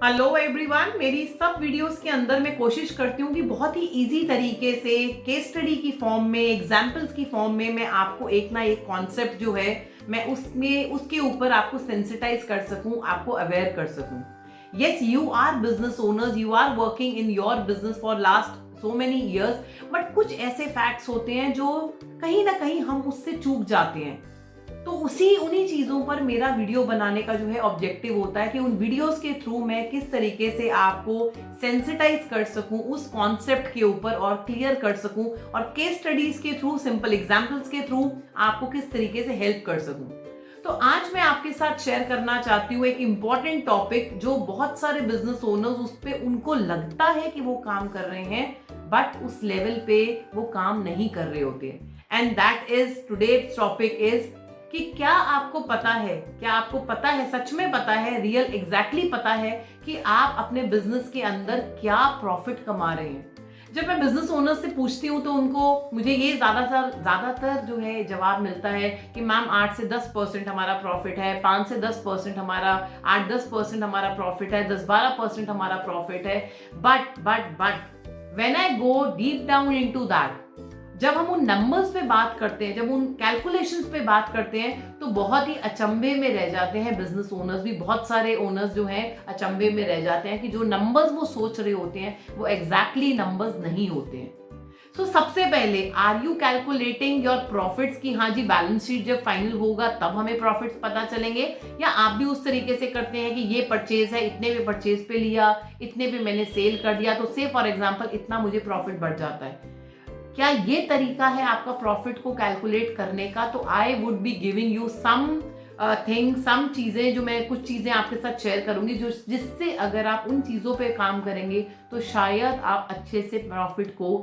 Hello everyone, मेरी सब videos के अंदर मैं कोशिश करती हूँ कि बहुत ही इजी तरीके से केस स्टडी की फॉर्म में, एग्जाम्पल्स की फॉर्म में मैं आपको एक ना एक कॉन्सेप्ट जो है मैं उसमें उसके ऊपर आपको सेंसिटाइज कर सकूं, आपको अवेयर कर सकूं। Yes, you are business owners, you are working in your business for last so many years, but कुछ ऐसे फैक्ट्स होते हैं जो कहीं ना कहीं हम उससे चूक जाते हैं। तो उन्हीं चीजों पर मेरा वीडियो बनाने का जो है ऑब्जेक्टिव होता है कि उन वीडियोस के थ्रू मैं किस तरीके से आपको सेंसिटाइज कर सकूं उस कॉन्सेप्ट के ऊपर और क्लियर कर सकूं, और केस स्टडीज के थ्रू, सिंपल एग्जांपल्स के थ्रू आपको किस तरीके से हेल्प कर सकूं। तो आज मैं आपके साथ शेयर करना चाहती हूँ एक इंपॉर्टेंट टॉपिक जो बहुत सारे बिजनेस ओनर्स उस पे उनको लगता है कि वो काम कर रहे हैं, बट उस लेवल पे वो काम नहीं कर रहे होते। And that is today's topic is कि क्या आपको पता है, क्या आपको पता है, सच में पता है, रियल एग्जैक्टली पता है कि आप अपने बिजनेस के अंदर क्या प्रॉफिट कमा रहे हैं। जब मैं बिजनेस ओनर से पूछती हूँ तो उनको मुझे ये ज्यादातर जो है जवाब मिलता है कि मैम 8 से 10% हमारा प्रॉफिट है, 5 से 10% हमारा, 8-10% हमारा प्रॉफिट है, 10-12% हमारा प्रॉफिट है। But when I go deep down into that, जब हम उन नंबर्स पे बात करते हैं, जब उन कैलकुलेशंस पे बात करते हैं, तो बहुत ही अचंभे में रह जाते हैं बिजनेस ओनर्स भी। बहुत सारे ओनर्स जो हैं अचंभे में रह जाते हैं कि जो नंबर्स वो सोच रहे होते हैं वो एग्जैक्टली नंबर्स नहीं होते हैं। सो सबसे पहले, are you calculating your profits की हाँ जी, बैलेंस शीट जब फाइनल होगा तब हमें प्रॉफिट्स पता चलेंगे, या आप भी उस तरीके से करते हैं कि ये परचेज है, इतने पे परचेज पे लिया, इतने पे मैंने सेल कर दिया, तो से फॉर एग्जाम्पल इतना मुझे प्रॉफिट बढ़ जाता है। क्या ये तरीका है आपका प्रॉफिट को कैलकुलेट करने का? तो I would be giving you some some चीजें, जो मैं कुछ चीजें आपके साथ शेयर करूंगी जो जिससे अगर आप उन चीजों पे काम करेंगे तो शायद आप अच्छे से प्रॉफिट को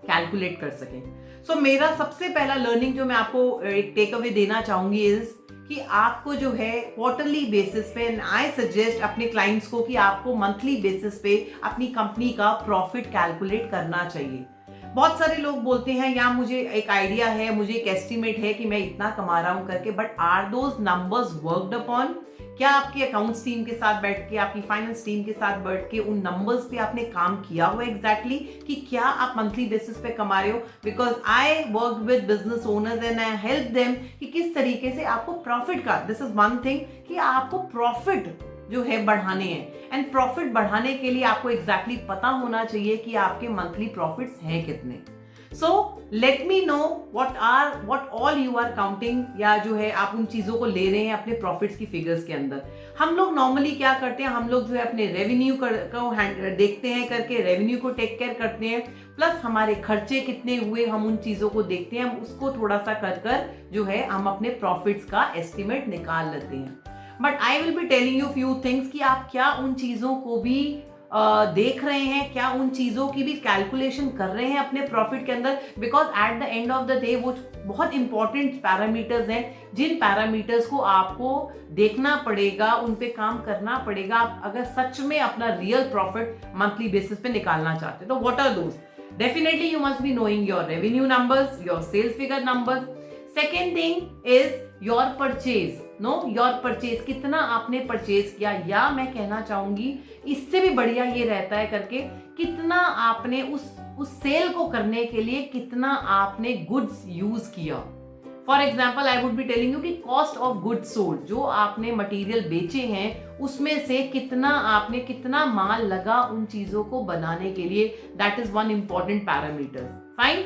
कैलकुलेट कर सकें। सो मेरा सबसे पहला लर्निंग जो मैं आपको एक टेक अवे देना चाहूंगी इज कि आपको जो है क्वार्टरली बेसिस पे, आई सजेस्ट अपने क्लाइंट्स को कि आपको मंथली बेसिस पे अपनी कंपनी का प्रॉफिट कैलकुलेट करना चाहिए। बहुत सारे लोग बोलते हैं या मुझे एक आइडिया है, मुझे एक एस्टिमेट है कि मैं इतना कमा रहा हूं करके, but are those numbers worked upon? क्या आपके अकाउंट्स टीम के साथ बैठ के, आपकी फाइनेंस टीम के साथ बैठ के उन नंबर्स पे आपने काम किया हुआ एग्जैक्टली कि क्या आप मंथली बेसिस पे कमा रहे हो? Because I work with business owners and I help them कि किस तरीके से आपको प्रॉफिट का, दिस इज वन थिंग कि आपको प्रॉफिट जो है बढ़ाने हैं, एंड प्रॉफिट बढ़ाने के लिए आपको एग्जैक्टली पता होना चाहिए कि आपके मंथली प्रॉफिट्स हैं कितने। So let me know what all you are counting, या जो है आप उन चीजों को ले रहे हैं अपने प्रॉफिट्स की फिगर्स के अंदर। हम लोग नॉर्मली क्या करते हैं, हम लोग जो है अपने रेवेन्यू को देखते हैं करके, रेवेन्यू को टेक केयर करते हैं, प्लस हमारे खर्चे कितने हुए हम उन चीजों को देखते हैं, हम उसको थोड़ा सा कर जो है हम अपने प्रॉफिट्स का एस्टिमेट निकाल लेते हैं। But I will be telling you few things कि आप क्या उन चीजों को भी देख रहे हैं, क्या उन चीजों की भी कैलकुलेशन कर रहे हैं अपने प्रॉफिट के अंदर। Because at the end of the day वो बहुत इंपॉर्टेंट पैरामीटर्स हैं, जिन पैरामीटर्स को आपको देखना पड़ेगा, उन पे काम करना पड़ेगा, आप अगर सच में अपना रियल प्रॉफिट मंथली बेसिस पे निकालना चाहते हैं। तो what are those? Definitely you must be knowing your revenue numbers, your sales figure numbers. Second thing is your purchase. Your purchase, कितना आपने परचेज किया, या मैं कहना चाहूंगी इससे भी बढ़िया ये रहता है करके, कितना आपने उस सेल को करने के लिए कितना आपने गुड्स यूज किया। For example I would be telling you कि कॉस्ट ऑफ गुड्स सोल्ड, जो आपने मटेरियल बेचे हैं उसमें से कितना माल लगा उन चीजों को बनाने के लिए। That is one important parameter. Fine.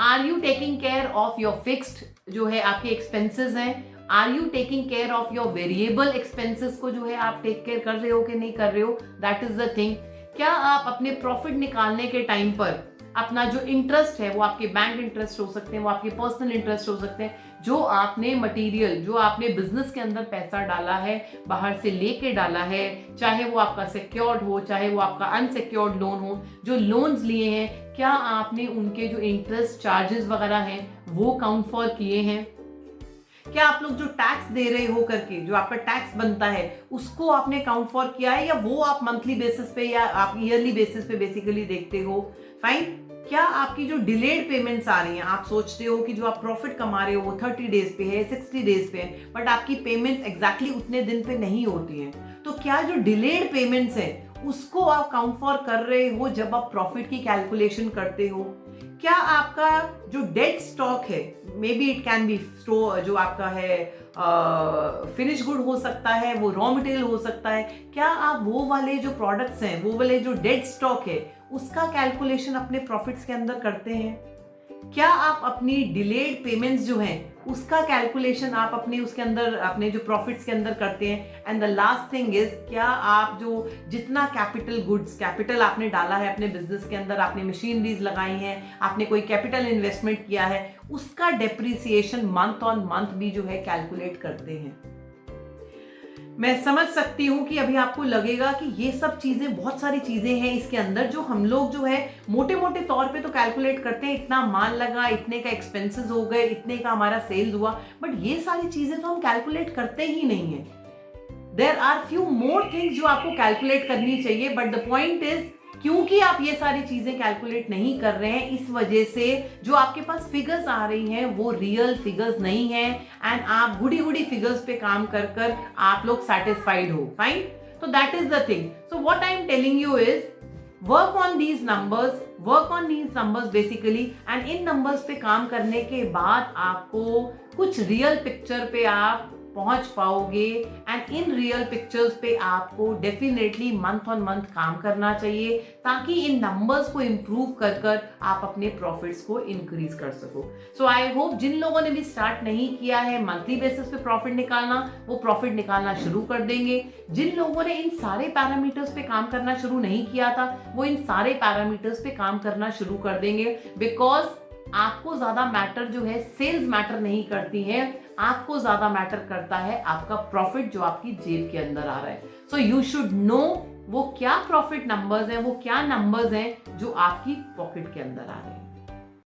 Are you taking care of your fixed जो है आपके एक्सपेंसेस हैं? Are you taking care of your variable expenses को जो है आप टेक केयर कर रहे हो कि नहीं कर रहे हो? That is the thing. क्या आप अपने प्रॉफिट निकालने के टाइम पर अपना जो इंटरेस्ट है, वो आपके बैंक इंटरेस्ट हो सकते हैं, वो आपके पर्सनल इंटरेस्ट हो सकते हैं, जो आपने मटेरियल, जो आपने बिजनेस के अंदर पैसा डाला है, बाहर से लेके डाला है, चाहे वो आपका सिक्योर्ड हो, चाहे वो आपका अनसिक्योर्ड लोन हो, जो लोन्स लिए हैं, क्या आपने उनके जो इंटरेस्ट चार्जेस वगैरह हैं वो काउंट फॉर किए हैं? क्या आप लोग जो टैक्स दे रहे हो करके, जो आपका टैक्स बनता है, उसको आपने काउंट फॉर किया है, या वो आप मंथली बेसिस पे या आप ईयरली बेसिस पे बेसिकली देखते हो? फाइन। क्या आपकी जो डिलेड पेमेंट्स आ रही हैं, आप सोचते हो कि जो आप प्रॉफिट कमा रहे हो वो 30 डेज पे है, 60 डेज पे है, बट आपकी पेमेंट्स एग्जैक्टली उतने दिन पे नहीं होती हैं, तो क्या जो डिलेड पेमेंट्स हैं उसको आप काउंट फॉर कर रहे हो जब आप प्रॉफिट की कैलकुलेशन करते हो? क्या आपका जो डेड स्टॉक है, may be it can be store, जो आपका है फिनिश गुड हो सकता है, वो रॉ मटेरियल हो सकता है, क्या आप वो वाले जो प्रोडक्ट्स हैं, वो वाले जो डेड स्टॉक है उसका कैलकुलेशन अपने प्रॉफिट्स के अंदर करते हैं? क्या आप अपनी डिलेड पेमेंट्स जो हैं उसका कैलकुलेशन आप अपने उसके अंदर, अपने जो प्रॉफिट्स के अंदर करते हैं? And the last thing is, क्या आप जो जितना कैपिटल गुड्स, कैपिटल आपने डाला है अपने बिजनेस के अंदर, आपने मशीनरीज लगाई हैं, आपने कोई कैपिटल इन्वेस्टमेंट किया है, उसका डेप्रिसिएशन मंथ ऑन मंथ भी जो है कैलकुलेट करते हैं? मैं समझ सकती हूँ कि अभी आपको लगेगा कि ये सब चीजें, बहुत सारी चीजें हैं इसके अंदर जो हम लोग जो है मोटे मोटे तौर पे तो कैलकुलेट करते हैं, इतना माल लगा, इतने का एक्सपेंसेस हो गए, इतने का हमारा सेल्स हुआ, बट ये सारी चीजें तो हम कैलकुलेट करते ही नहीं है। There are few more things जो आपको कैलकुलेट करनी चाहिए, बट द पॉइंट इज, क्योंकि आप ये सारी चीजें कैलकुलेट नहीं कर रहे हैं, इस वजह से जो आपके पास फिगर्स आ रही हैं वो रियल फिगर्स नहीं है, एंड आप गुड़ी गुड़ी फिगर्स पे काम कर कर आप लोग सेटिस्फाइड हो। फाइन, तो that is the thing. So what I am telling you is, work on these numbers basically, and in numbers पे काम करने के बाद आपको कुछ रियल पिक्चर पे आप पहुंच पाओगे, एंड इन रियल पिक्चर्स पे आपको डेफिनेटली मंथ ऑन मंथ काम करना चाहिए, ताकि इन नंबर्स को इंप्रूव कर कर आप अपने प्रॉफिट्स को इंक्रीज कर सको। सो आई होप जिन लोगों ने भी स्टार्ट नहीं किया है मंथली बेसिस पे प्रॉफिट निकालना, वो प्रॉफिट निकालना शुरू कर देंगे। जिन लोगों ने इन सारे पैरामीटर्स पे काम करना शुरू नहीं किया था, वो इन सारे पैरामीटर्स पे काम करना शुरू कर देंगे, बिकॉज आपको ज्यादा मैटर जो है सेल्स मैटर नहीं करती है, आपको ज्यादा मैटर करता है आपका प्रॉफिट जो आपकी जेब के अंदर आ रहा है। सो यू शुड नो वो क्या प्रॉफिट नंबर्स हैं, वो क्या नंबर्स हैं जो आपकी पॉकेट के अंदर आ रहे हैं।